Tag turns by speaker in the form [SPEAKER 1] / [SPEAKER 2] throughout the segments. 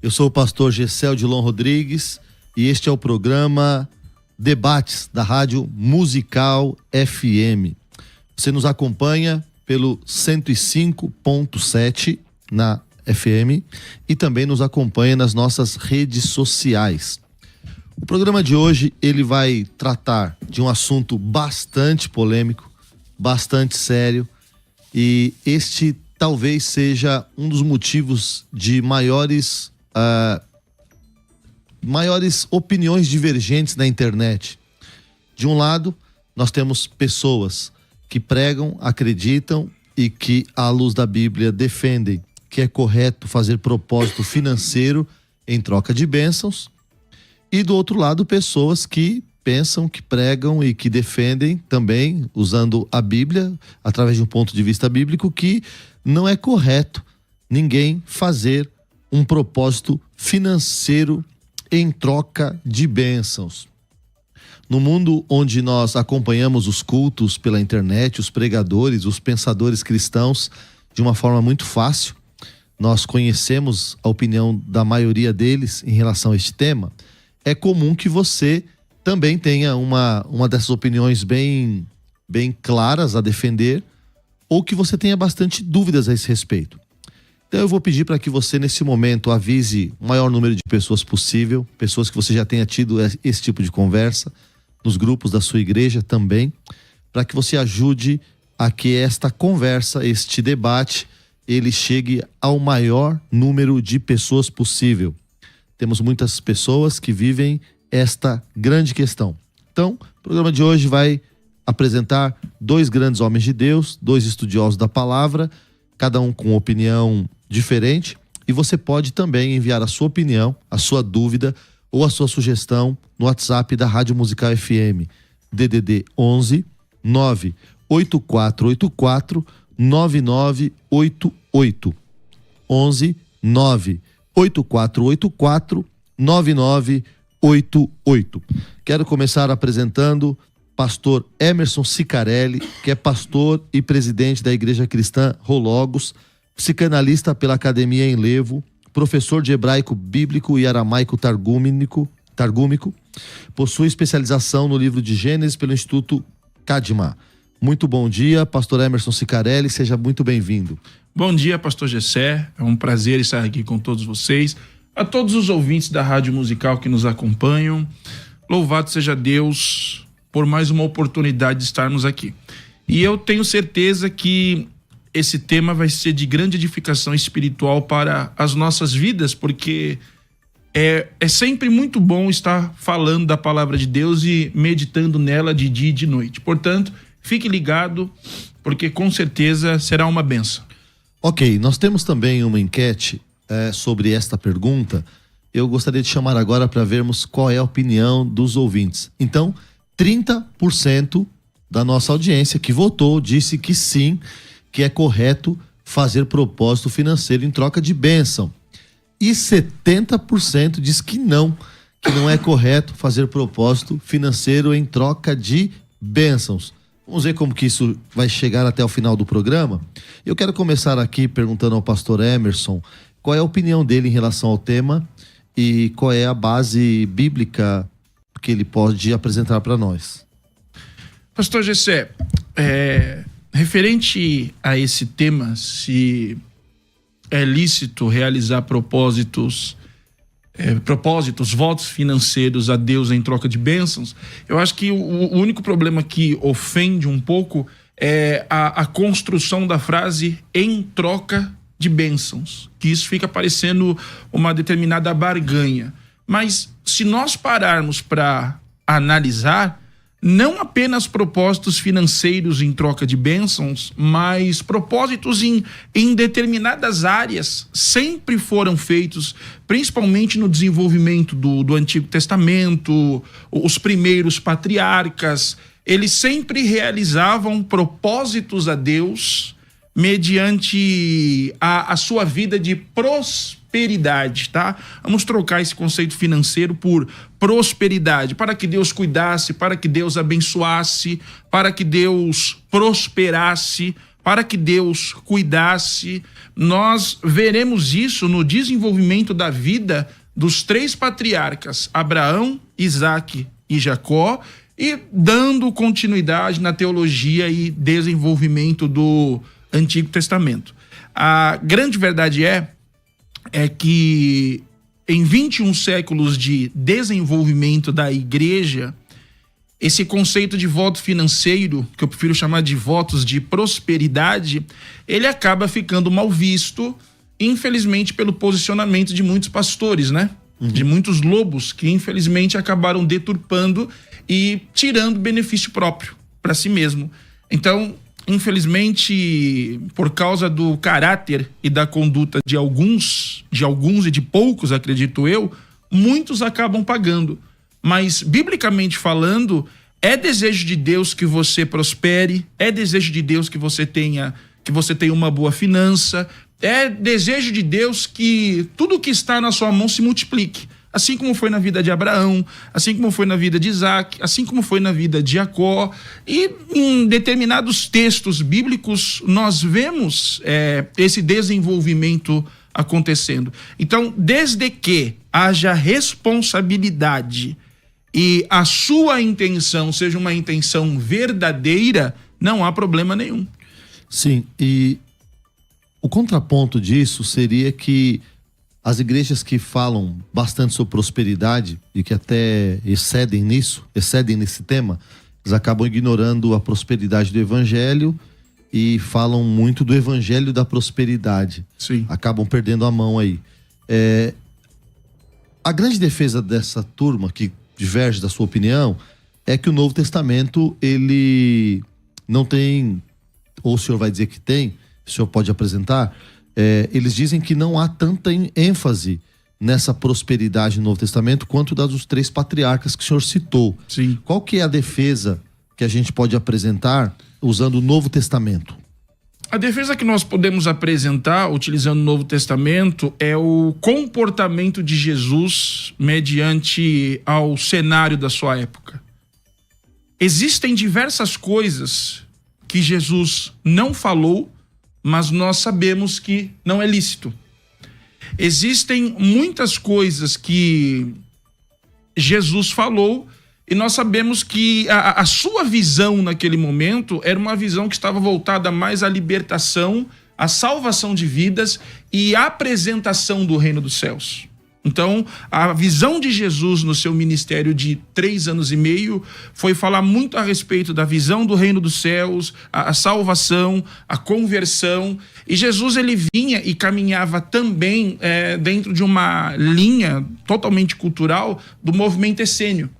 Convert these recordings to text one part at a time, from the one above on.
[SPEAKER 1] Eu sou o pastor Gessel Dilon Rodrigues e este é o programa Debates da Rádio Musical FM. Você nos acompanha pelo 105.7 na FM e também nos acompanha nas nossas redes sociais. O programa de hoje ele vai tratar de um assunto bastante polêmico, bastante sério, e este talvez seja um dos motivos de maiores opiniões divergentes na internet. De um lado, nós temos pessoas que pregam, acreditam e que, à luz da Bíblia, defendem que é correto fazer propósito financeiro em troca de bênçãos. E do outro lado, pessoas que pensam, que pregam e que defendem também, usando a Bíblia, através de um ponto de vista bíblico, que não é correto ninguém fazer um propósito financeiro em troca de bênçãos. No mundo onde nós acompanhamos os cultos pela internet, os pregadores, os pensadores cristãos, de uma forma muito fácil, nós conhecemos a opinião da maioria deles em relação a este tema. É comum que você também tenha uma dessas opiniões bem claras a defender, ou que você tenha bastante dúvidas a esse respeito. Então eu vou pedir para que você nesse momento avise o maior número de pessoas possível, pessoas que você já tenha tido esse tipo de conversa, nos grupos da sua igreja também, para que você ajude a que esta conversa, este debate, ele chegue ao maior número de pessoas possível. Temos muitas pessoas que vivem esta grande questão. Então, o programa de hoje vai apresentar dois grandes homens de Deus, dois estudiosos da palavra, cada um com opinião diferente, e você pode também enviar a sua opinião, a sua dúvida ou a sua sugestão no WhatsApp da Rádio Musical FM, DDD 11 98484 9988 11 98484 9988. Quero começar apresentando pastor Emerson Cicarelli, que é pastor e presidente da Igreja Cristã Rologos, psicanalista pela Academia em Levo, professor de hebraico bíblico e aramaico targúmico, possui especialização no livro de Gênesis pelo Instituto Cadma. Muito bom dia, pastor Emerson Cicarelli, seja muito bem-vindo.
[SPEAKER 2] Bom dia, pastor Gessé, é um prazer estar aqui com todos vocês, a todos os ouvintes da Rádio Musical que nos acompanham. Louvado seja Deus por mais uma oportunidade de estarmos aqui. E eu tenho certeza que esse tema vai ser de grande edificação espiritual para as nossas vidas, porque é sempre muito bom estar falando da palavra de Deus e meditando nela de dia e de noite. Portanto, fique ligado, porque com certeza será uma bênção.
[SPEAKER 1] Ok, nós temos também uma enquete sobre esta pergunta. Eu gostaria de chamar agora para vermos qual é a opinião dos ouvintes. Então, 30% da nossa audiência que votou disse que sim, que é correto fazer propósito financeiro em troca de bênção. E 70% diz que não é correto fazer propósito financeiro em troca de bênçãos. Vamos ver como que isso vai chegar até o final do programa. Eu quero começar aqui perguntando ao pastor Emerson qual é a opinião dele em relação ao tema e qual é a base bíblica que ele pode apresentar para nós.
[SPEAKER 2] Pastor Gessé, referente a esse tema, se é lícito realizar propósitos, votos financeiros a Deus em troca de bênçãos, eu acho que o único problema que ofende um pouco é a construção da frase em troca de bênçãos, que isso fica parecendo uma determinada barganha. Mas se nós pararmos para analisar, não apenas propósitos financeiros em troca de bênçãos, mas propósitos em determinadas áreas sempre foram feitos, principalmente no desenvolvimento do Antigo Testamento, os primeiros patriarcas, eles sempre realizavam propósitos a Deus mediante a sua vida de prosperidade, tá? Vamos trocar esse conceito financeiro por prosperidade, para que Deus cuidasse, para que Deus abençoasse, para que Deus prosperasse, para que Deus cuidasse. Nós veremos isso no desenvolvimento da vida dos 3 patriarcas, Abraão, Isaque e Jacó, e dando continuidade na teologia e desenvolvimento do Antigo Testamento. A grande verdade é que em 21 séculos de desenvolvimento da igreja, esse conceito de voto financeiro, que eu prefiro chamar de votos de prosperidade, ele acaba ficando mal visto, infelizmente, pelo posicionamento de muitos pastores, né? De muitos lobos que, infelizmente, acabaram deturpando e tirando benefício próprio para si mesmo. Então, infelizmente, por causa do caráter e da conduta de alguns e de poucos, acredito eu, muitos acabam pagando. Mas, biblicamente falando, é desejo de Deus que você prospere, é desejo de Deus que você tenha uma boa finança, é desejo de Deus que tudo que está na sua mão se multiplique. Assim como foi na vida de Abraão, assim como foi na vida de Isaque, assim como foi na vida de Jacó. E em determinados textos bíblicos nós vemos esse desenvolvimento acontecendo. Então, desde que haja responsabilidade e a sua intenção seja uma intenção verdadeira, não há problema nenhum.
[SPEAKER 1] Sim, e o contraponto disso seria que as igrejas que falam bastante sobre prosperidade e que até excedem nesse tema, eles acabam ignorando a prosperidade do evangelho e falam muito do evangelho da prosperidade.
[SPEAKER 2] Sim.
[SPEAKER 1] Acabam perdendo a mão aí. A grande defesa dessa turma, que diverge da sua opinião, é que o Novo Testamento, ele não tem, ou o senhor vai dizer que tem, o senhor pode apresentar, eles dizem que não há tanta ênfase nessa prosperidade no Novo Testamento quanto das dos 3 patriarcas que o senhor citou.
[SPEAKER 2] Sim.
[SPEAKER 1] Qual que é a defesa que a gente pode apresentar usando o Novo Testamento?
[SPEAKER 2] A defesa que nós podemos apresentar, utilizando o Novo Testamento, é o comportamento de Jesus mediante ao cenário da sua época. Existem diversas coisas que Jesus não falou, mas nós sabemos que não é lícito. Existem muitas coisas que Jesus falou e nós sabemos que a sua visão naquele momento era uma visão que estava voltada mais à libertação, à salvação de vidas e à apresentação do reino dos céus. Então, a visão de Jesus no seu ministério de 3 anos e meio foi falar muito a respeito da visão do reino dos céus, a salvação, a conversão. E Jesus, ele vinha e caminhava também dentro de uma linha totalmente cultural do movimento essênio,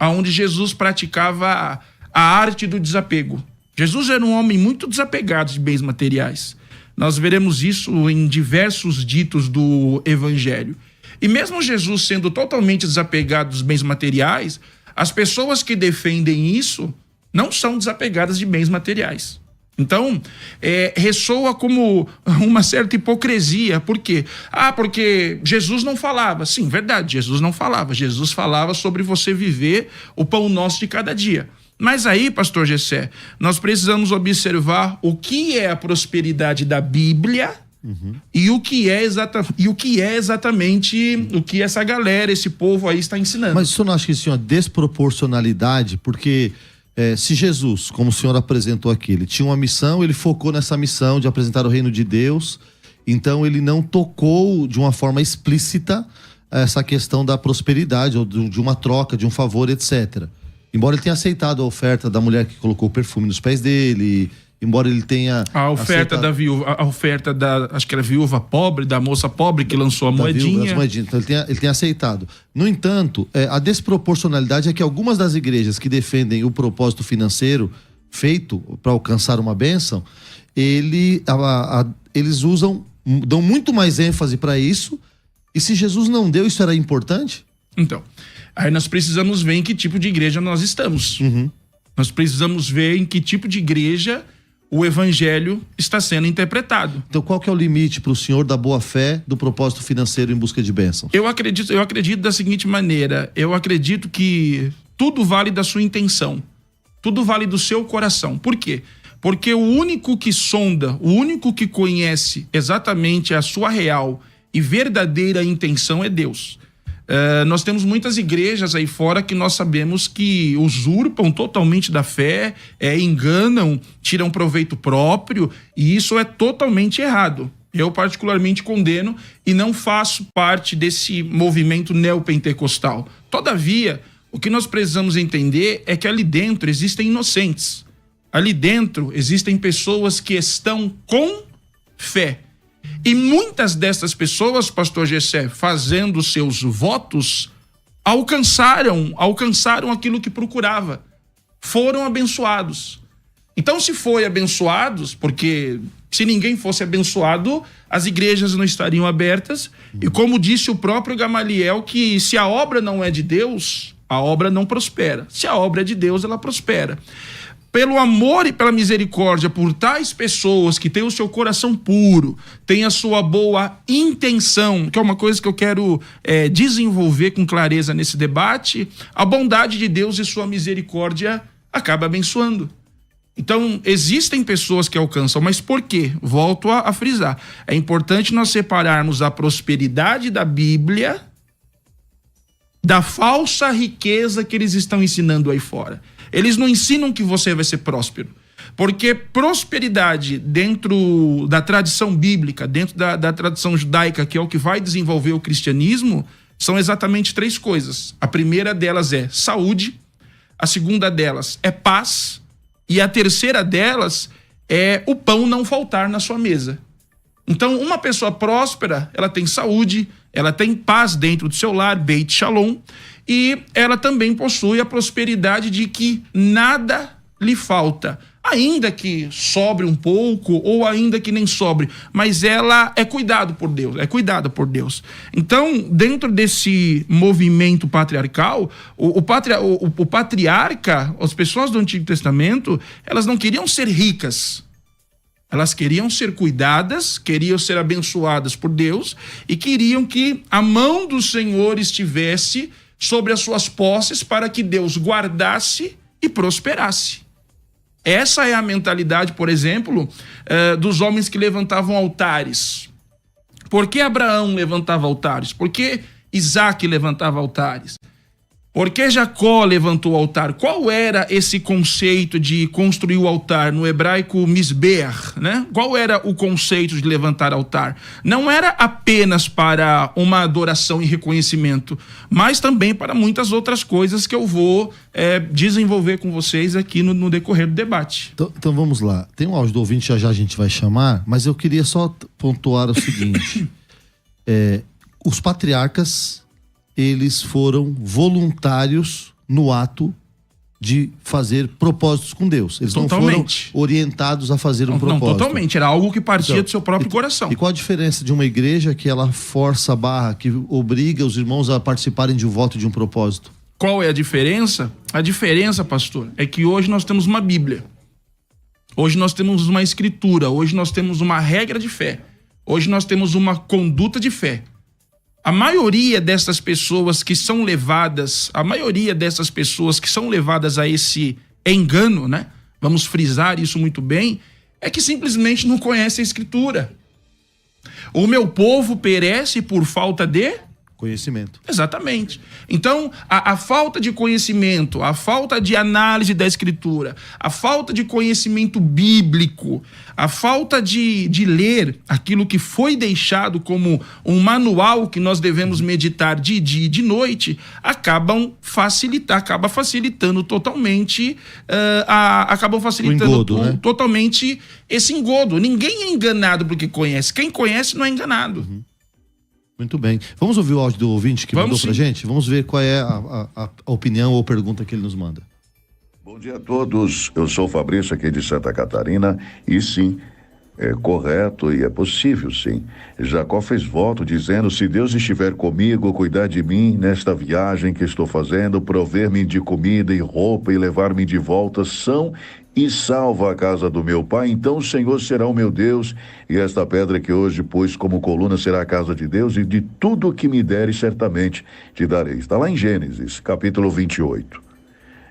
[SPEAKER 2] onde Jesus praticava a arte do desapego. Jesus era um homem muito desapegado de bens materiais. Nós veremos isso em diversos ditos do evangelho. E mesmo Jesus sendo totalmente desapegado dos bens materiais, as pessoas que defendem isso não são desapegadas de bens materiais. Então, ressoa como uma certa hipocrisia. Por quê? Porque Jesus não falava. Sim, verdade, Jesus não falava. Jesus falava sobre você viver o pão nosso de cada dia. Mas aí, pastor Gessé, nós precisamos observar o que é a prosperidade da Bíblia. E o que é exatamente o que essa galera, esse povo aí está ensinando.
[SPEAKER 1] Mas o senhor não acha que isso é uma desproporcionalidade? Porque se Jesus, como o senhor apresentou aqui, ele tinha uma missão, ele focou nessa missão de apresentar o reino de Deus, então ele não tocou de uma forma explícita essa questão da prosperidade, ou de uma troca, de um favor, etc. Embora ele tenha aceitado a oferta da mulher que colocou o perfume nos pés dele, embora ele tenha
[SPEAKER 2] a oferta da viúva, acho que era viúva pobre, da moça pobre que lançou a moedinha.
[SPEAKER 1] Então ele tem aceitado. No entanto, a desproporcionalidade é que algumas das igrejas que defendem o propósito financeiro feito para alcançar uma bênção, eles dão muito mais ênfase para isso. E se Jesus não deu, isso era importante?
[SPEAKER 2] Então, aí nós precisamos ver em que tipo de igreja nós estamos. Nós precisamos ver em que tipo de igreja o evangelho está sendo interpretado.
[SPEAKER 1] Então qual que é o limite para o senhor da boa-fé do propósito financeiro em busca de bênção?
[SPEAKER 2] Eu acredito da seguinte maneira, eu acredito que tudo vale da sua intenção, tudo vale do seu coração. Por quê? Porque o único que sonda, o único que conhece exatamente a sua real e verdadeira intenção é Deus. Nós temos muitas igrejas aí fora que nós sabemos que usurpam totalmente da fé, enganam, tiram proveito próprio, e isso é totalmente errado. Eu particularmente condeno e não faço parte desse movimento neopentecostal. Todavia, o que nós precisamos entender é que ali dentro existem inocentes. Ali dentro existem pessoas que estão com fé. E muitas dessas pessoas, pastor Gessé, fazendo seus votos, alcançaram aquilo que procurava. Foram abençoados. Então, se foi abençoados, porque se ninguém fosse abençoado, as igrejas não estariam abertas. E como disse o próprio Gamaliel, que se a obra não é de Deus, a obra não prospera. Se a obra é de Deus, ela prospera. Pelo amor e pela misericórdia por tais pessoas que têm o seu coração puro, têm a sua boa intenção, que é uma coisa que eu quero desenvolver com clareza nesse debate, a bondade de Deus e sua misericórdia acaba abençoando. Então, existem pessoas que alcançam, mas por quê? Volto a frisar. É importante nós separarmos a prosperidade da Bíblia da falsa riqueza que eles estão ensinando aí fora. Eles não ensinam que você vai ser próspero. Porque prosperidade dentro da tradição bíblica, dentro da tradição judaica, que é o que vai desenvolver o cristianismo, são exatamente 3 coisas. A primeira delas é saúde, a segunda delas é paz, e a terceira delas é o pão não faltar na sua mesa. Então, uma pessoa próspera, ela tem saúde, ela tem paz dentro do seu lar, Beit Shalom, e ela também possui a prosperidade de que nada lhe falta, ainda que sobre um pouco ou ainda que nem sobre, mas ela é cuidada por Deus. Então, dentro desse movimento patriarcal, o patriarca, as pessoas do Antigo Testamento, elas não queriam ser ricas. Elas queriam ser cuidadas, queriam ser abençoadas por Deus e queriam que a mão do Senhor estivesse sobre as suas posses para que Deus guardasse e prosperasse. Essa é a mentalidade, por exemplo, dos homens que levantavam altares. Por que Abraão levantava altares? Por que Isaac levantava altares? Por que Jacó levantou o altar? Qual era esse conceito de construir o altar? No hebraico, misbeach, né? Qual era o conceito de levantar altar? Não era apenas para uma adoração e reconhecimento, mas também para muitas outras coisas que eu vou desenvolver com vocês aqui no decorrer do debate.
[SPEAKER 1] Então vamos lá. Tem um áudio do ouvinte, já a gente vai chamar, mas eu queria só pontuar o seguinte. Os patriarcas, eles foram voluntários no ato de fazer propósitos com Deus. Eles
[SPEAKER 2] totalmente.
[SPEAKER 1] Não foram orientados a fazer um propósito.
[SPEAKER 2] Não, totalmente. Era algo que partia do seu próprio coração.
[SPEAKER 1] E qual a diferença de uma igreja que ela força a barra, que obriga os irmãos a participarem de um voto de um propósito?
[SPEAKER 2] Qual é a diferença? A diferença, pastor, é que hoje nós temos uma Bíblia. Hoje nós temos uma escritura. Hoje nós temos uma regra de fé. Hoje nós temos uma conduta de fé. A maioria dessas pessoas que são levadas, a esse engano, né? Vamos frisar isso muito bem, é que simplesmente não conhecem a Escritura. O meu povo perece por falta de
[SPEAKER 1] conhecimento.
[SPEAKER 2] Exatamente. Então, a falta de conhecimento, a falta de análise da Escritura, a falta de conhecimento bíblico, a falta de ler aquilo que foi deixado como um manual que nós devemos meditar de dia e de noite, acaba facilitando totalmente, totalmente esse engodo. Ninguém é enganado porque conhece. Quem conhece não é enganado.
[SPEAKER 1] Uhum. Muito bem. Vamos ouvir o áudio do ouvinte que mandou pra gente? Vamos ver qual é a opinião ou pergunta que ele nos manda.
[SPEAKER 3] Bom dia a todos. Eu sou o Fabrício aqui de Santa Catarina e sim, é correto e é possível sim. Jacó fez voto dizendo: se Deus estiver comigo, cuidar de mim nesta viagem que estou fazendo, prover-me de comida e roupa e levar-me de volta são e salva a casa do meu pai, então o Senhor será o meu Deus, e esta pedra que hoje pus como coluna será a casa de Deus, e de tudo o que me deres certamente te darei. Está lá em Gênesis, capítulo 28.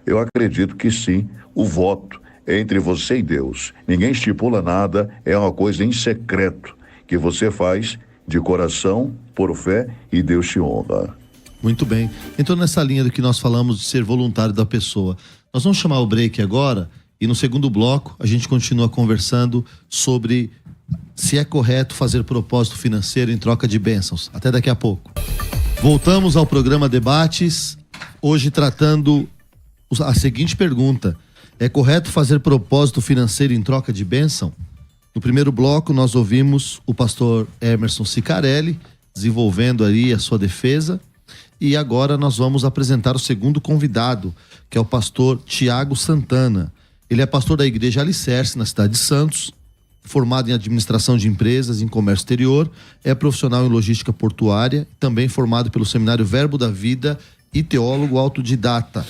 [SPEAKER 3] Eu acredito que sim, o voto entre você e Deus. Ninguém estipula nada, é uma coisa em secreto que você faz de coração, por fé, e Deus te honra.
[SPEAKER 1] Muito bem. Então, nessa linha do que nós falamos de ser voluntário da pessoa, nós vamos chamar o break agora e no segundo bloco a gente continua conversando sobre se é correto fazer propósito financeiro em troca de bênçãos. Até daqui a pouco. Voltamos ao programa Debates, hoje tratando a seguinte pergunta: é correto fazer propósito financeiro em troca de bênção? No primeiro bloco nós ouvimos o pastor Emerson Sicarelli desenvolvendo aí a sua defesa. E agora nós vamos apresentar o segundo convidado, que é o pastor Tiago Santana. Ele é pastor da Igreja Alicerce, na cidade de Santos, formado em administração de empresas, em comércio exterior, é profissional em logística portuária, também formado pelo Seminário Verbo da Vida e teólogo autodidata.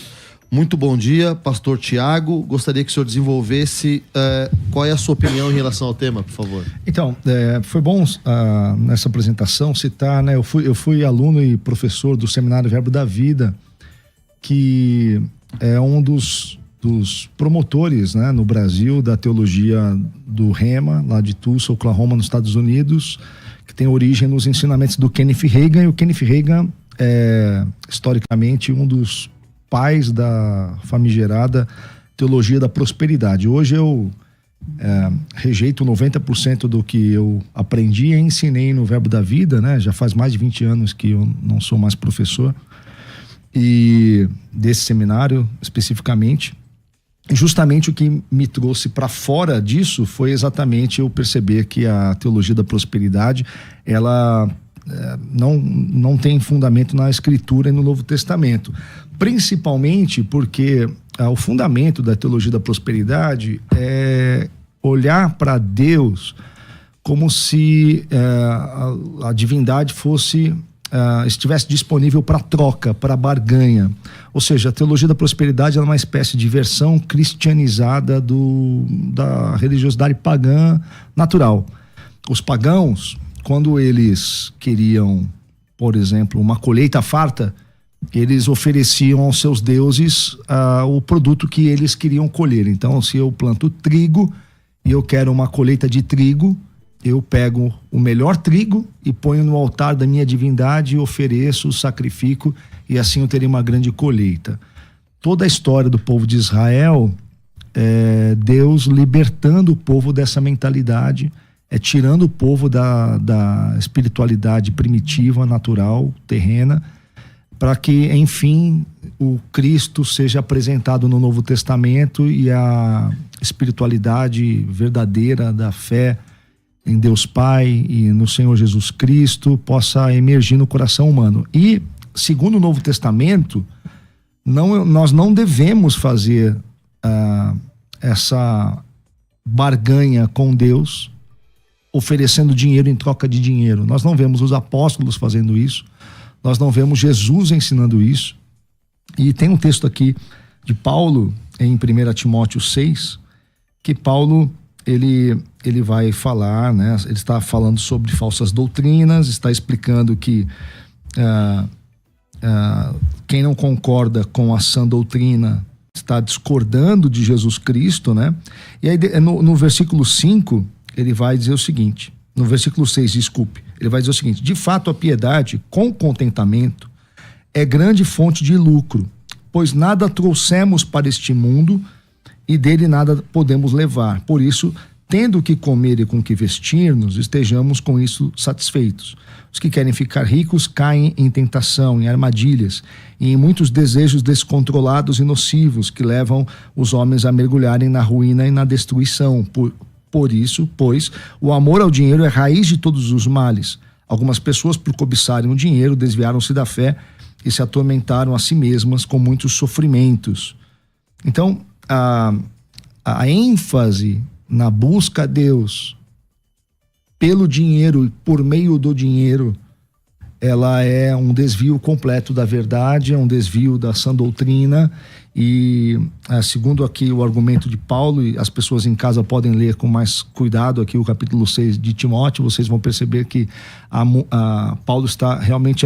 [SPEAKER 1] Muito bom dia, pastor Tiago. Gostaria que o senhor desenvolvesse qual é a sua opinião em relação ao tema, por favor.
[SPEAKER 4] Então, foi bom nessa apresentação citar, né? Eu fui aluno e professor do Seminário Verbo da Vida, que é um dos promotores, né, no Brasil da teologia do Rema, lá de Tulsa, Oklahoma, nos Estados Unidos, que tem origem nos ensinamentos do Kenneth Hagin. E o Kenneth Hagin é, historicamente, um dos pais da famigerada teologia da prosperidade. Hoje eu rejeito 90% do que eu aprendi e ensinei no Verbo da Vida, né? Já faz mais de 20 anos que eu não sou mais professor e desse seminário especificamente. E justamente o que me trouxe para fora disso foi exatamente eu perceber que a teologia da prosperidade, ela não tem fundamento na Escritura e no Novo Testamento. Principalmente porque o fundamento da teologia da prosperidade é olhar para Deus como se a divindade estivesse disponível para troca, para barganha. Ou seja, a teologia da prosperidade é uma espécie de versão cristianizada da religiosidade pagã natural. Os pagãos, quando eles queriam, por exemplo, uma colheita farta, eles ofereciam aos seus deuses o produto que eles queriam colher. Então, se eu planto trigo e eu quero uma colheita de trigo, eu pego o melhor trigo e ponho no altar da minha divindade, ofereço, sacrifico, e assim eu terei uma grande colheita. Toda a história do povo de Israel é Deus libertando o povo dessa mentalidade, tirando o povo da espiritualidade primitiva, natural, terrena, para que, enfim, o Cristo seja apresentado no Novo Testamento e a espiritualidade verdadeira da fé em Deus Pai e no Senhor Jesus Cristo possa emergir no coração humano. E, segundo o Novo Testamento, nós não devemos fazer essa barganha com Deus, oferecendo dinheiro em troca de dinheiro. Nós não vemos os apóstolos fazendo isso, nós não vemos Jesus ensinando isso. E tem um texto aqui de Paulo, em 1 Timóteo 6, que Paulo ele vai falar, né? Ele está falando sobre falsas doutrinas, está explicando que quem não concorda com a sã doutrina está discordando de Jesus Cristo, né? E aí no versículo 5, ele vai dizer o seguinte, no versículo 6, desculpe, ele vai dizer o seguinte: de fato a piedade com contentamento é grande fonte de lucro, pois nada trouxemos para este mundo e dele nada podemos levar. Por isso, tendo o que comer e com o que vestir-nos, estejamos com isso satisfeitos. Os que querem ficar ricos caem em tentação, em armadilhas e em muitos desejos descontrolados e nocivos que levam os homens a mergulharem na ruína e na destruição. Por isso, pois, o amor ao dinheiro é raiz de todos os males. Algumas pessoas, por cobiçarem o dinheiro, desviaram-se da fé e se atormentaram a si mesmas com muitos sofrimentos. Então, a ênfase na busca a Deus pelo dinheiro e por meio do dinheiro, ela é um desvio completo da verdade, é um desvio da sã doutrina. E segundo aqui o argumento de Paulo, e as pessoas em casa podem ler com mais cuidado aqui o capítulo 6 de Timóteo, vocês vão perceber que Paulo está realmente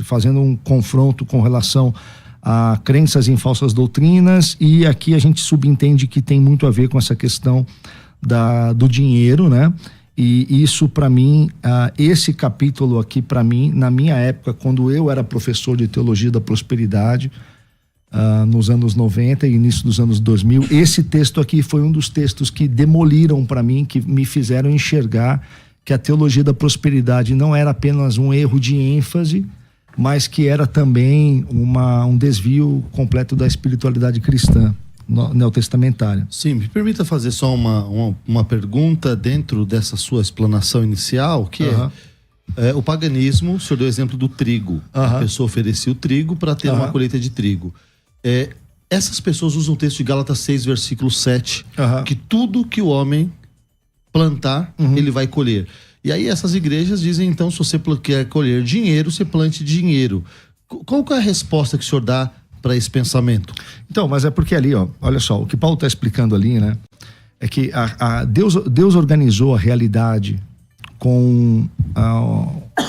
[SPEAKER 4] fazendo um confronto com relação a crenças em falsas doutrinas, e aqui a gente subentende que tem muito a ver com essa questão do dinheiro, né? E isso para mim, esse capítulo aqui para mim, na minha época, quando eu era professor de teologia da prosperidade, nos anos 90 e início dos anos 2000, esse texto aqui foi um dos textos que demoliram para mim, que me fizeram enxergar que a teologia da prosperidade não era apenas um erro de ênfase, mas que era também um desvio completo da espiritualidade cristã neotestamentária.
[SPEAKER 1] Sim, me permita fazer só uma pergunta dentro dessa sua explanação inicial, que é o paganismo. O senhor deu o exemplo do trigo. A pessoa oferecia o trigo para ter uma colheita de trigo. Essas pessoas usam o texto de Gálatas 6, versículo 7, que tudo que o homem plantar, ele vai colher. E aí essas igrejas dizem, então, se você quer colher dinheiro, você plante dinheiro. Qual que é a resposta que o senhor dá para esse pensamento?
[SPEAKER 4] Então, mas é porque ali, olha só, o que Paulo está explicando ali, né, é que Deus organizou a realidade com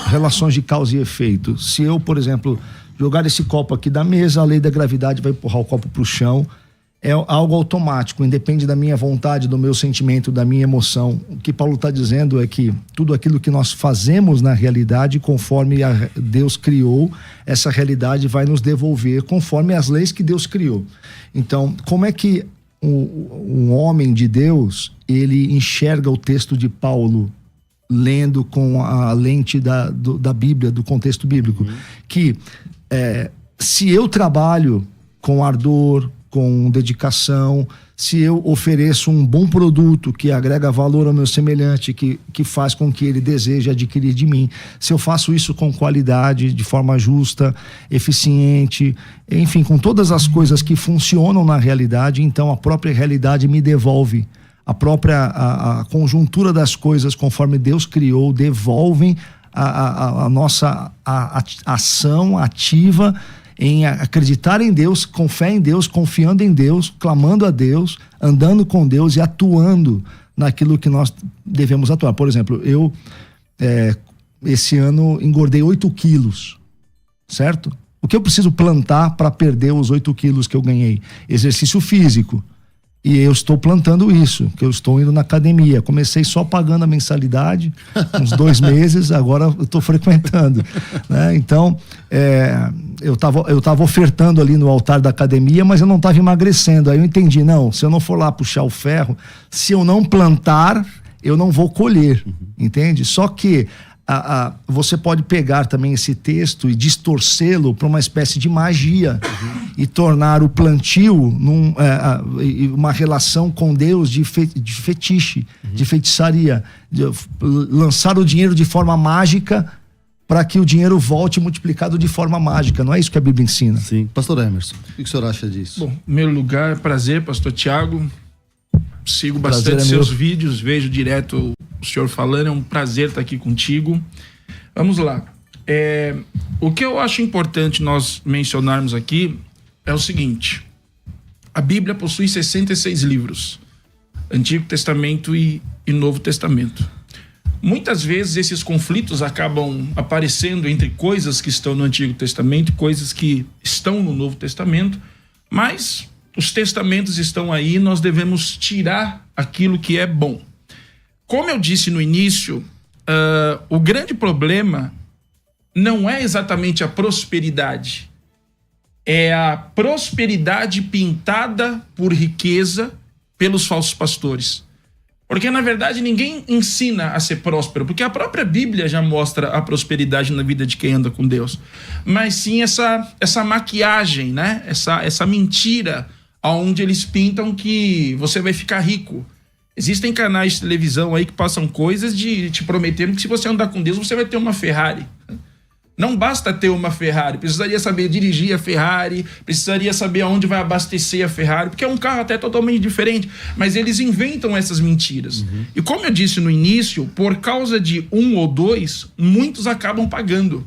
[SPEAKER 4] relações de causa e efeito. Se eu, por exemplo, jogar esse copo aqui da mesa, a lei da gravidade vai empurrar o copo para o chão. É algo automático, independe da minha vontade, do meu sentimento, da minha emoção. O que Paulo está dizendo é que tudo aquilo que nós fazemos na realidade, conforme Deus criou, essa realidade vai nos devolver conforme as leis que Deus criou. Então, como é que um homem de Deus, ele enxerga o texto de Paulo lendo com a lente da Bíblia, do contexto bíblico? Que se eu trabalho com ardor, com dedicação, se eu ofereço um bom produto que agrega valor ao meu semelhante, que faz com que ele deseje adquirir de mim, se eu faço isso com qualidade, de forma justa, eficiente, enfim, com todas as coisas que funcionam na realidade, então a própria realidade me devolve. A conjuntura das coisas conforme Deus criou devolvem a nossa ação ativa em acreditar em Deus, com fé em Deus, confiando em Deus, clamando a Deus, andando com Deus e atuando naquilo que nós devemos atuar. Por exemplo, eu esse ano engordei 8 quilos, certo? O que eu preciso plantar para perder os 8 quilos que eu ganhei? Exercício físico. E eu estou plantando isso, que eu estou indo na academia. Comecei só pagando a mensalidade, uns 2 meses, agora eu estou frequentando, né? Então, eu tava ofertando ali no altar da academia, mas eu não estava emagrecendo. Aí eu entendi, não, se eu não for lá puxar o ferro, se eu não plantar, eu não vou colher, entende? Só que você pode pegar também esse texto e distorcê-lo para uma espécie de magia e tornar o plantio uma relação com Deus de fetiche, de feitiçaria, de lançar o dinheiro de forma mágica para que o dinheiro volte multiplicado de forma mágica. Não é isso que a Bíblia ensina.
[SPEAKER 1] Sim. Pastor Emerson, o que o senhor acha disso?
[SPEAKER 2] Bom, em primeiro lugar, prazer, pastor Tiago. Sigo bastante seus vídeos, vejo direto o senhor falando, é um prazer estar aqui contigo. Vamos lá. O que eu acho importante nós mencionarmos aqui é o seguinte: a Bíblia possui 66 livros, Antigo Testamento e Novo Testamento. Muitas vezes esses conflitos acabam aparecendo entre coisas que estão no Antigo Testamento e coisas que estão no Novo Testamento, mas os testamentos estão aí, nós devemos tirar aquilo que é bom. Como eu disse no início, o grande problema não é exatamente a prosperidade, é a prosperidade pintada por riqueza pelos falsos pastores. Porque, na verdade, ninguém ensina a ser próspero, porque a própria Bíblia já mostra a prosperidade na vida de quem anda com Deus. Mas sim essa maquiagem, né? Essa mentira onde eles pintam que você vai ficar rico. Existem canais de televisão aí que passam coisas de te prometendo que se você andar com Deus, você vai ter uma Ferrari. Não basta ter uma Ferrari, precisaria saber dirigir a Ferrari, precisaria saber aonde vai abastecer a Ferrari, porque é um carro até totalmente diferente, mas eles inventam essas mentiras. E como eu disse no início, por causa de 1 ou 2, muitos acabam pagando.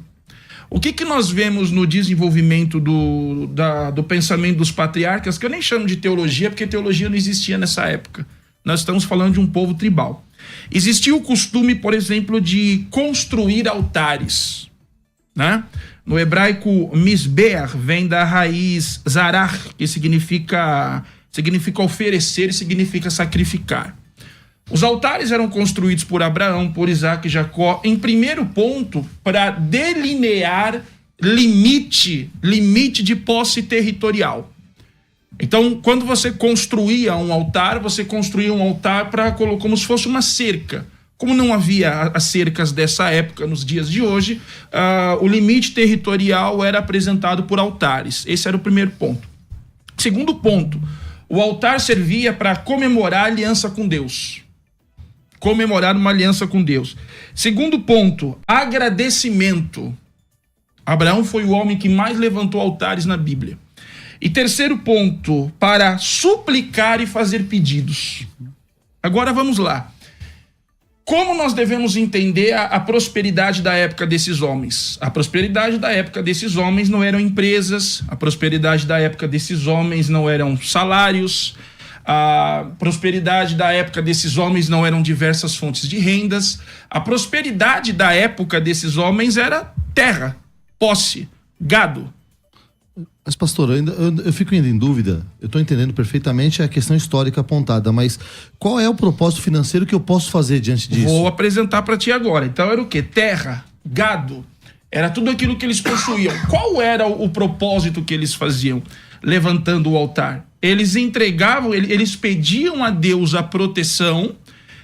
[SPEAKER 2] O que nós vemos no desenvolvimento do pensamento dos patriarcas, que eu nem chamo de teologia, porque teologia não existia nessa época. Nós estamos falando de um povo tribal. Existia o costume, por exemplo, de construir altares, né? No hebraico, misber vem da raiz zarar, que significa oferecer e significa sacrificar. Os altares eram construídos por Abraão, por Isaac e Jacó, em primeiro ponto, para delinear limite de posse territorial. Então, quando você construía um altar como se fosse uma cerca. Como não havia as cercas dessa época nos dias de hoje, o limite territorial era apresentado por altares. Esse era o primeiro ponto. Segundo ponto, o altar servia para comemorar a aliança com Deus. Comemorar uma aliança com Deus. Segundo ponto, agradecimento. Abraão foi o homem que mais levantou altares na Bíblia. E terceiro ponto, para suplicar e fazer pedidos. Agora vamos lá. Como nós devemos entender a prosperidade da época desses homens? A prosperidade da época desses homens não eram empresas, a prosperidade da época desses homens não eram salários, a prosperidade da época desses homens não eram diversas fontes de rendas. A prosperidade da época desses homens era terra, posse, gado.
[SPEAKER 1] Mas, pastor, eu fico ainda em dúvida. Eu estou entendendo perfeitamente a questão histórica apontada, mas qual é o propósito financeiro que eu posso fazer diante disso?
[SPEAKER 2] Vou apresentar para ti agora. Então era o quê? Terra, gado, era tudo aquilo que eles possuíam. Qual era o propósito que eles faziam levantando o altar? Eles entregavam, eles pediam a Deus a proteção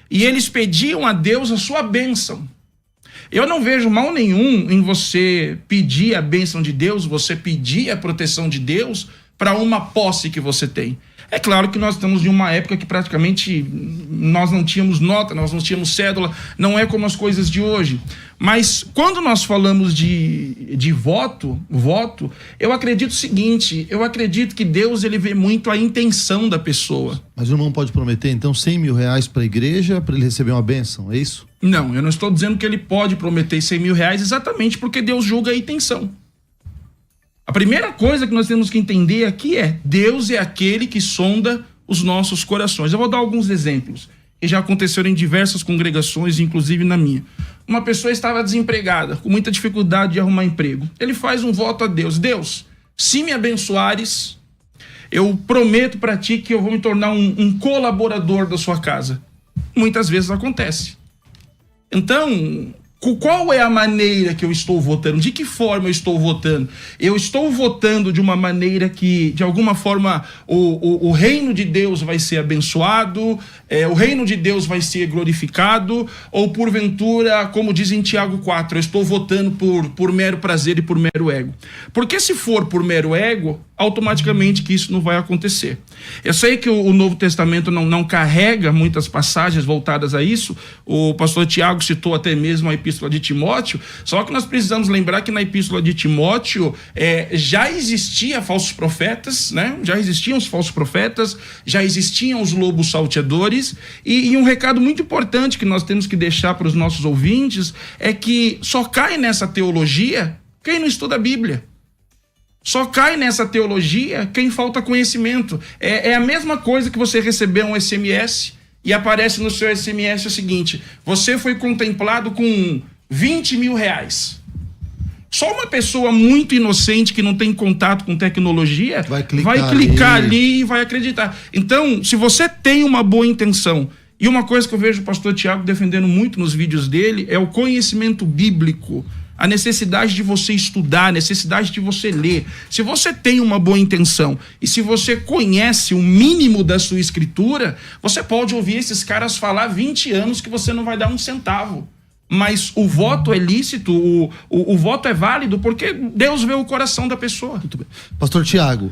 [SPEAKER 2] e eles pediam a Deus a sua bênção. Eu não vejo mal nenhum em você pedir a bênção de Deus, você pedir a proteção de Deus para uma posse que você tem. É claro que nós estamos em uma época que praticamente nós não tínhamos nota, nós não tínhamos cédula, não é como as coisas de hoje. Mas quando nós falamos de voto, eu acredito o seguinte, eu acredito que Deus ele vê muito a intenção da pessoa.
[SPEAKER 1] Mas o irmão pode prometer então 100 mil reais para a igreja para ele receber uma bênção, é isso?
[SPEAKER 2] Não, eu não estou dizendo que ele pode prometer 100 mil reais exatamente porque Deus julga a intenção. A primeira coisa que nós temos que entender aqui é Deus é aquele que sonda os nossos corações. Eu vou dar alguns exemplos que já aconteceram em diversas congregações, inclusive na minha. Uma pessoa estava desempregada, com muita dificuldade de arrumar emprego. Ele faz um voto a Deus. Deus, se me abençoares, eu prometo para ti que eu vou me tornar um colaborador da sua casa. Muitas vezes acontece. Então, qual é a maneira que eu estou votando? De que forma eu estou votando? Eu estou votando de uma maneira que, de alguma forma, o reino de Deus vai ser abençoado, o reino de Deus vai ser glorificado, ou porventura, como diz em Tiago 4, eu estou votando por mero prazer e por mero ego. Porque se for por mero ego, automaticamente que isso não vai acontecer. Eu sei que o Novo Testamento não carrega muitas passagens voltadas a isso, o pastor Tiago citou até mesmo a Epístola de Timóteo, só que nós precisamos lembrar que na Epístola de Timóteo já existia falsos profetas, né? Já existiam os falsos profetas, já existiam os lobos salteadores, e um recado muito importante que nós temos que deixar para os nossos ouvintes é que só cai nessa teologia quem não estuda a Bíblia. Só cai nessa teologia quem falta conhecimento. É a mesma coisa que você receber um SMS e aparece no seu SMS o seguinte: você foi contemplado com 20 mil reais. Só uma pessoa muito inocente que não tem contato com tecnologia vai clicar ali e vai acreditar. Então, se você tem uma boa intenção, e uma coisa que eu vejo o pastor Tiago defendendo muito nos vídeos dele é o conhecimento bíblico. A necessidade de você estudar, a necessidade de você ler. Se você tem uma boa intenção e se você conhece o mínimo da sua escritura, você pode ouvir esses caras falar 20 anos que você não vai dar um centavo. Mas o voto é lícito, o voto é válido porque Deus vê o coração da pessoa.
[SPEAKER 1] Muito bem. Pastor Tiago,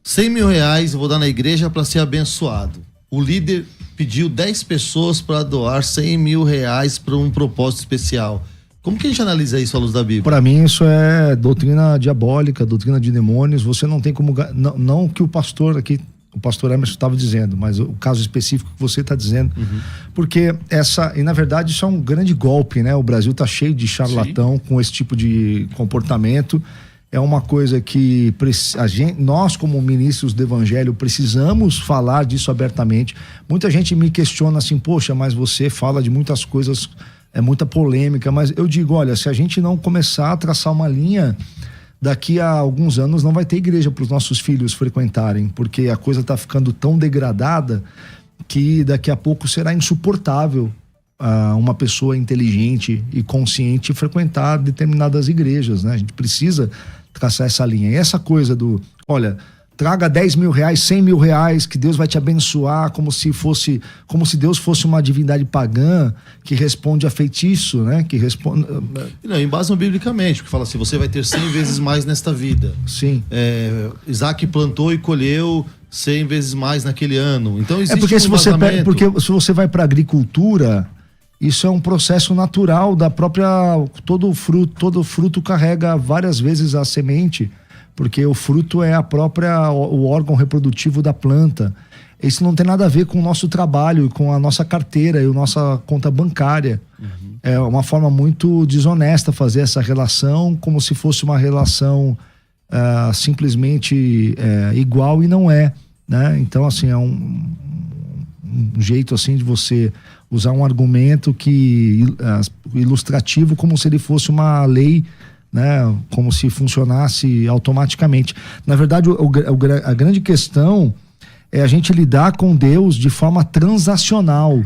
[SPEAKER 1] 100 mil reais eu vou dar na igreja para ser abençoado. O líder pediu 10 pessoas para doar 100 mil reais para um propósito especial. Como que a gente analisa isso à luz da Bíblia?
[SPEAKER 4] Para mim isso é doutrina diabólica, doutrina de demônios. Você não tem como... Não que o pastor aqui, o pastor Emerson estava dizendo, mas o caso específico que você está dizendo. Uhum. Porque e na verdade isso é um grande golpe, né? O Brasil está cheio de charlatão com esse tipo de comportamento. É uma coisa que nós, como ministros do Evangelho, precisamos falar disso abertamente. Muita gente me questiona assim, poxa, mas você fala de muitas coisas é muita polêmica, mas eu digo, olha, se a gente não começar a traçar uma linha, daqui a alguns anos não vai ter igreja para os nossos filhos frequentarem, porque a coisa está ficando tão degradada que daqui a pouco será insuportável uma pessoa inteligente e consciente frequentar determinadas igrejas, né? A gente precisa traçar essa linha. E essa coisa do, olha, traga 10 mil reais, 100 mil reais, que Deus vai te abençoar, como se Deus fosse uma divindade pagã que responde a feitiço, né? Que responde...
[SPEAKER 1] Não, embasam biblicamente, porque fala assim, você vai ter 100 vezes mais nesta vida.
[SPEAKER 4] Sim.
[SPEAKER 1] Isaac plantou e colheu 100 vezes mais naquele ano. Então existe
[SPEAKER 4] porque
[SPEAKER 1] um
[SPEAKER 4] se você vai para agricultura, isso é um processo natural da própria... Todo fruto carrega várias vezes a semente, porque o fruto é o órgão reprodutivo da planta. Isso não tem nada a ver com o nosso trabalho, com a nossa carteira e a nossa conta bancária. Uhum. É uma forma muito desonesta fazer essa relação, como se fosse uma relação simplesmente igual, e não é, né? Então, assim, é um jeito assim de você usar um argumento ilustrativo, como se ele fosse uma lei, né? Como se funcionasse automaticamente. Na verdade, a grande questão é a gente lidar com Deus de forma transacional.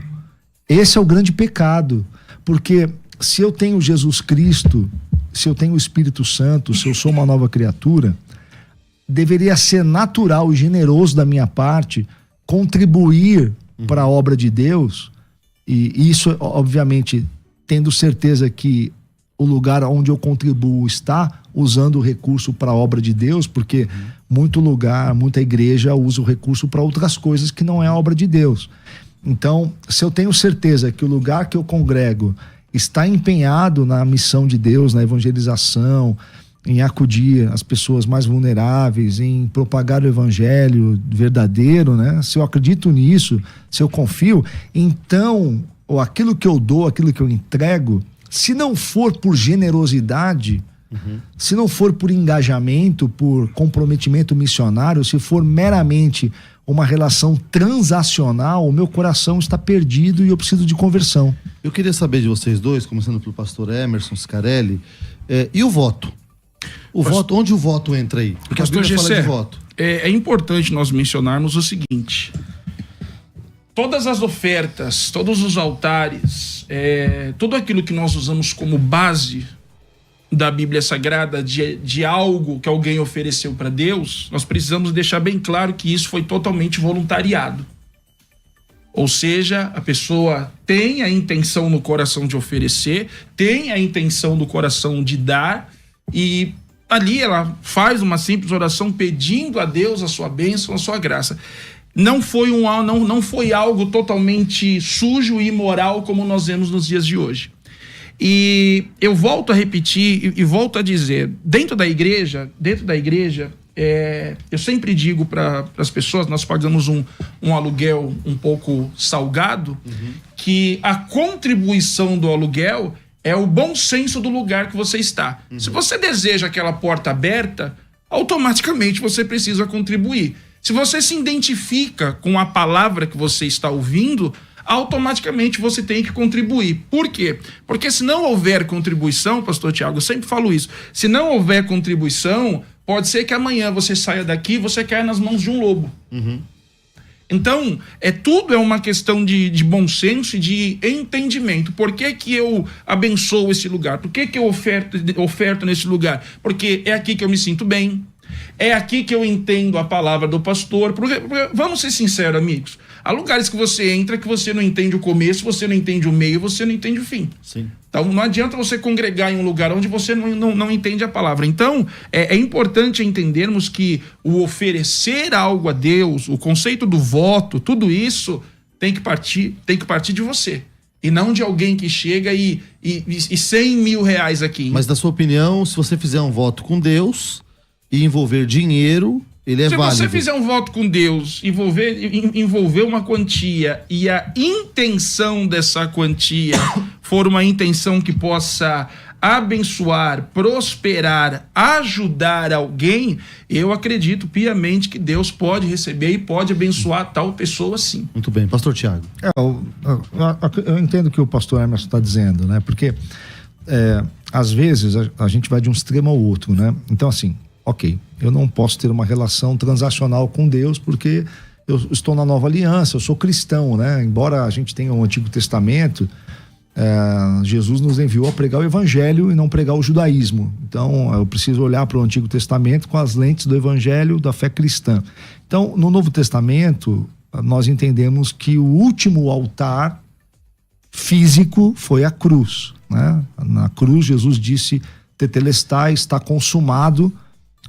[SPEAKER 4] Esse é o grande pecado. Porque se eu tenho Jesus Cristo, se eu tenho o Espírito Santo, se eu sou uma nova criatura, deveria ser natural e generoso da minha parte contribuir para a obra de Deus. E isso, obviamente, tendo certeza que o lugar onde eu contribuo está usando o recurso para a obra de Deus, porque muita igreja usa o recurso para outras coisas que não é a obra de Deus. Então, se eu tenho certeza que o lugar que eu congrego está empenhado na missão de Deus, na evangelização, em acudir as pessoas mais vulneráveis, em propagar o evangelho verdadeiro, né? Se eu acredito nisso, se eu confio, então, aquilo que eu dou, aquilo que eu entrego, se não for por generosidade, se não for por engajamento, por comprometimento missionário, se for meramente uma relação transacional, o meu coração está perdido e eu preciso de conversão.
[SPEAKER 1] Eu queria saber de vocês dois, começando pelo pastor Emerson Scarelli, e o voto? Voto, onde o voto entra aí? Porque
[SPEAKER 2] pastor
[SPEAKER 1] a Bíblia fala de
[SPEAKER 2] Gessé,
[SPEAKER 1] voto.
[SPEAKER 2] É importante nós mencionarmos o seguinte: todas as ofertas, todos os altares, tudo aquilo que nós usamos como base da Bíblia Sagrada, de algo que alguém ofereceu para Deus, nós precisamos deixar bem claro que isso foi totalmente voluntariado. Ou seja, a pessoa tem a intenção no coração de oferecer, tem a intenção do coração de dar, e ali ela faz uma simples oração pedindo a Deus a sua bênção, a sua graça. Não foi algo totalmente sujo e imoral como nós vemos nos dias de hoje. E eu volto a repetir e volto a dizer, dentro da igreja, eu sempre digo para as pessoas, nós pagamos um aluguel um pouco salgado, que a contribuição do aluguel é o bom senso do lugar que você está. Se você deseja aquela porta aberta, automaticamente você precisa contribuir. Se você se identifica com a palavra que você está ouvindo, automaticamente você tem que contribuir. Por quê? Porque se não houver contribuição, pastor Tiago, eu sempre falo isso, se não houver contribuição, pode ser que amanhã você saia daqui e você caia nas mãos de um lobo. Então, tudo é uma questão de bom senso e de entendimento. Por que que eu abençoo esse lugar? Por que que eu oferto nesse lugar? Porque é aqui que eu me sinto bem. É aqui que eu entendo a palavra do pastor. Porque, vamos ser sinceros, amigos. Há lugares que você entra que você não entende o começo, você não entende o meio, você não entende o fim.
[SPEAKER 1] Sim.
[SPEAKER 2] Então não adianta você congregar em um lugar onde você não entende a palavra. Então é importante entendermos que o oferecer algo a Deus, o conceito do voto, tudo isso tem que partir de você. E não de alguém que chega e 100 mil reais aqui.
[SPEAKER 1] Mas, na sua opinião, se você fizer um voto com Deus e envolver dinheiro, ele é válido? Se você
[SPEAKER 2] fizer um voto com Deus, envolver uma quantia e a intenção dessa quantia for uma intenção que possa abençoar, prosperar, ajudar alguém, eu acredito piamente que Deus pode receber e pode abençoar tal pessoa sim.
[SPEAKER 1] Muito bem. Pastor Tiago.
[SPEAKER 4] Eu entendo o que o pastor Emerson está dizendo, né? Porque às vezes a gente vai de um extremo ao outro, né? Então, assim, ok, eu não posso ter uma relação transacional com Deus porque eu estou na nova aliança, eu sou cristão, né? Embora a gente tenha o Antigo Testamento, Jesus nos enviou a pregar o evangelho e não pregar o judaísmo. Então eu preciso olhar para o Antigo Testamento com as lentes do evangelho da fé cristã. Então no Novo Testamento nós entendemos que o último altar físico foi a cruz, né? Na cruz Jesus disse tetelestai, está consumado,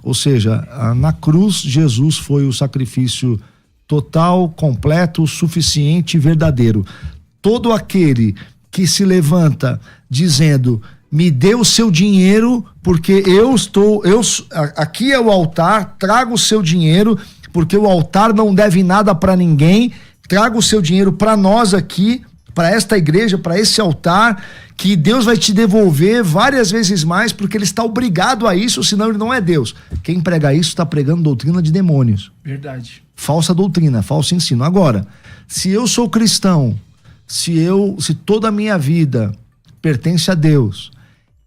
[SPEAKER 4] ou seja, na cruz Jesus foi o sacrifício total, completo, suficiente e verdadeiro. Todo aquele que se levanta dizendo, me dê o seu dinheiro, porque aqui é o altar, traga o seu dinheiro, porque o altar não deve nada para ninguém, traga o seu dinheiro para nós aqui, para esta igreja, para esse altar, que Deus vai te devolver várias vezes mais, porque ele está obrigado a isso, senão ele não é Deus. Quem prega isso está pregando doutrina de demônios.
[SPEAKER 2] Verdade.
[SPEAKER 4] Falsa doutrina, falso ensino. Agora, se eu sou cristão, se toda a minha vida pertence a Deus,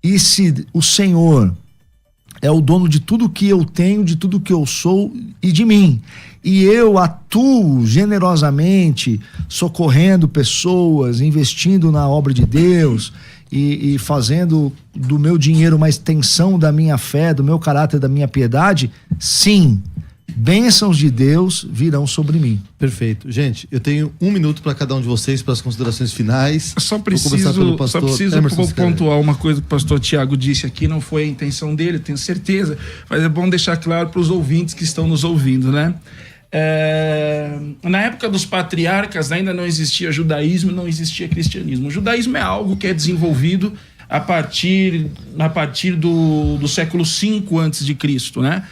[SPEAKER 4] e se o Senhor é o dono de tudo que eu tenho, de tudo que eu sou e de mim, e eu atuo generosamente, socorrendo pessoas, investindo na obra de Deus e fazendo do meu dinheiro uma extensão da minha fé, do meu caráter, da minha piedade, sim, bênçãos de Deus virão sobre mim.
[SPEAKER 1] Perfeito. Gente, eu tenho 1 minuto para cada um de vocês para as considerações finais.
[SPEAKER 2] Só preciso pontuar uma coisa que o pastor Tiago disse aqui, não foi a intenção dele, tenho certeza, mas é bom deixar claro para os ouvintes que estão nos ouvindo, né? Na época dos patriarcas ainda não existia judaísmo, não existia cristianismo. O judaísmo é algo que é desenvolvido a partir do século V a.C., né?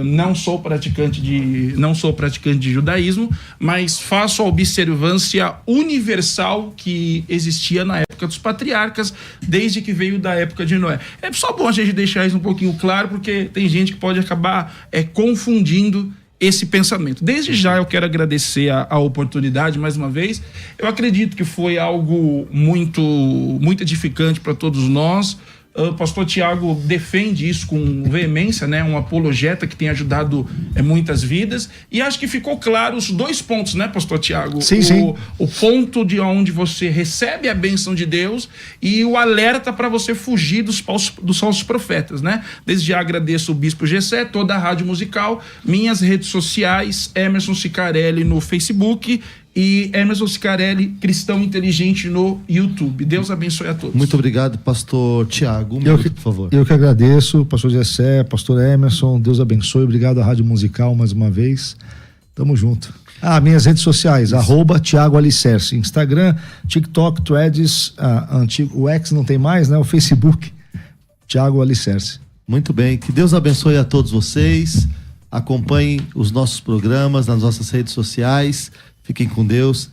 [SPEAKER 2] Não sou praticante de judaísmo, mas faço a observância universal que existia na época dos patriarcas, desde que veio da época de Noé. É só bom a gente deixar isso um pouquinho claro, porque tem gente que pode acabar confundindo esse pensamento. Desde já eu quero agradecer a oportunidade mais uma vez. Eu acredito que foi algo muito edificante para todos nós. O pastor Tiago defende isso com veemência, né? Um apologeta que tem ajudado muitas vidas, e acho que ficou claro os 2 pontos, né, pastor Tiago?
[SPEAKER 4] Sim.
[SPEAKER 2] O ponto de onde você recebe a bênção de Deus e o alerta para você fugir dos falsos profetas, né? Desde já agradeço o Bispo Gessé, toda a Rádio Musical, minhas redes sociais, Emerson Cicarelli no Facebook e Emerson Cicarelli, Cristão Inteligente, no YouTube. Deus abençoe a todos.
[SPEAKER 1] Muito obrigado, pastor Tiago. Por favor.
[SPEAKER 4] Eu que agradeço, pastor Gessé, pastor Emerson, Deus abençoe. Obrigado à Rádio Musical mais uma vez. Tamo junto. Minhas redes sociais, @Tiago Alicerce, Instagram, TikTok, Threads, o X não tem mais, né? O Facebook, Tiago Alicerce.
[SPEAKER 1] Muito bem, que Deus abençoe a todos vocês. Acompanhem os nossos programas nas nossas redes sociais. Fiquem com Deus.